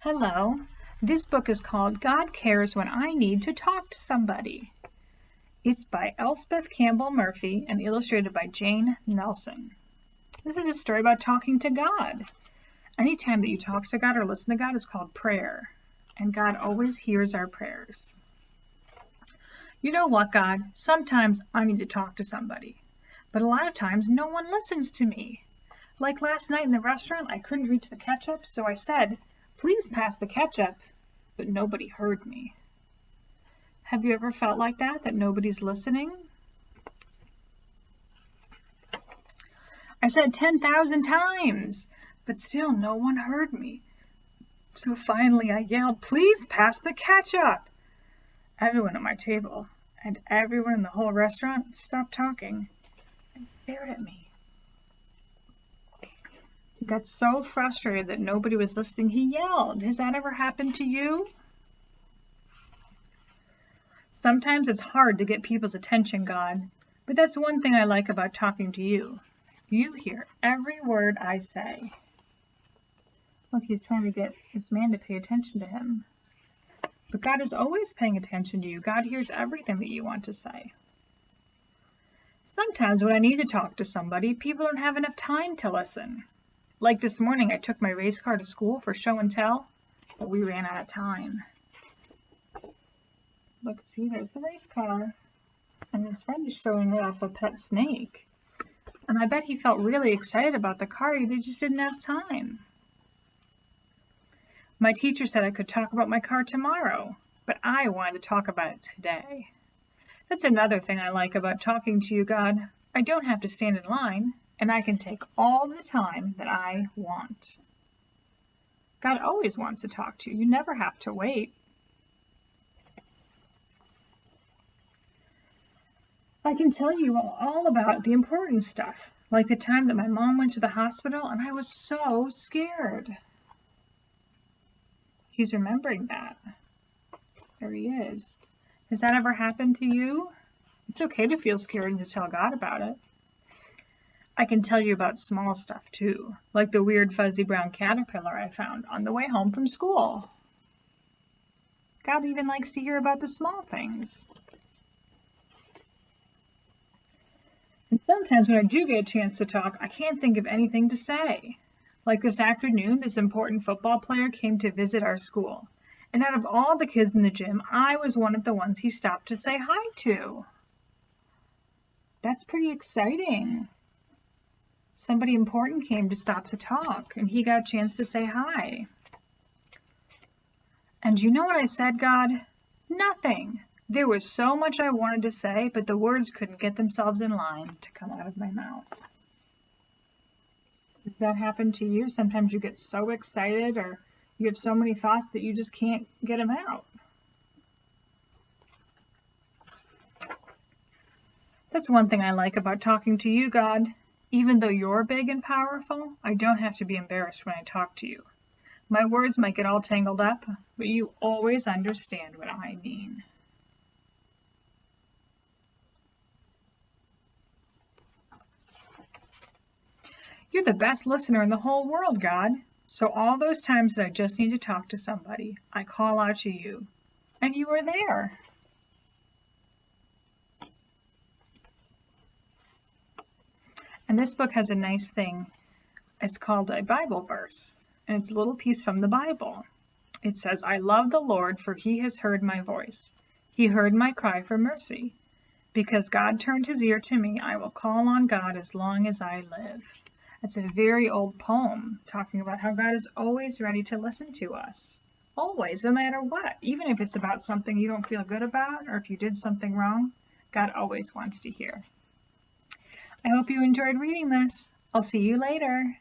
Hello. This book is called God Cares When I Need to Talk to Somebody. It's by Elspeth Campbell Murphy and illustrated by Jane Nelson. This is a story about talking to God. Anytime that you talk to God or listen to God is called prayer, and God always hears our prayers. You know what, God? Sometimes I need to talk to somebody, but a lot of times no one listens to me. Like last night in the restaurant, I couldn't reach the ketchup, so I said, "Please pass the ketchup," but nobody heard me. Have you ever felt like that nobody's listening? I said 10,000 times, but still no one heard me. So finally I yelled, "Please pass the ketchup." Everyone at my table and everyone in the whole restaurant stopped talking and stared at me. He got so frustrated that nobody was listening, he yelled. Has that ever happened to you? Sometimes it's hard to get people's attention, God, but that's one thing I like about talking to you. You hear every word I say. Look, he's trying to get this man to pay attention to him. But God is always paying attention to you. God hears everything that you want to say. Sometimes when I need to talk to somebody, people don't have enough time to listen. Like this morning, I took my race car to school for show and tell, but we ran out of time. Look, see, there's the race car. And his friend is showing off a pet snake. And I bet he felt really excited about the car, he just didn't have time. My teacher said I could talk about my car tomorrow, but I wanted to talk about it today. That's another thing I like about talking to you, God. I don't have to stand in line, and I can take all the time that I want. God always wants to talk to you. You never have to wait. I can tell you all about the important stuff, like the time that my mom went to the hospital and I was so scared. He's remembering that. There he is. Has that ever happened to you? It's okay to feel scared and to tell God about it. I can tell you about small stuff too, like the weird fuzzy brown caterpillar I found on the way home from school. God even likes to hear about the small things. And sometimes when I do get a chance to talk, I can't think of anything to say. Like this afternoon, this important football player came to visit our school. And out of all the kids in the gym, I was one of the ones he stopped to say hi to. That's pretty exciting. Somebody important came to stop to talk, and he got a chance to say hi. And you know what I said, God? Nothing. There was so much I wanted to say, but the words couldn't get themselves in line to come out of my mouth. Does that happen to you? Sometimes you get so excited or you have so many thoughts that you just can't get them out. That's one thing I like about talking to you, God. Even though you're big and powerful, I don't have to be embarrassed when I talk to you. My words might get all tangled up, but you always understand what I mean. You're the best listener in the whole world, God. So all those times that I just need to talk to somebody, I call out to you, and you are there. And this book has a nice thing. It's called a Bible verse, and it's a little piece from the Bible. It says, "I love the Lord, for he has heard my voice. He heard my cry for mercy. Because God turned his ear to me, I will call on God as long as I live." It's a very old poem talking about how God is always ready to listen to us. Always, no matter what. Even if it's about something you don't feel good about or if you did something wrong, God always wants to hear. I hope you enjoyed reading this. I'll see you later.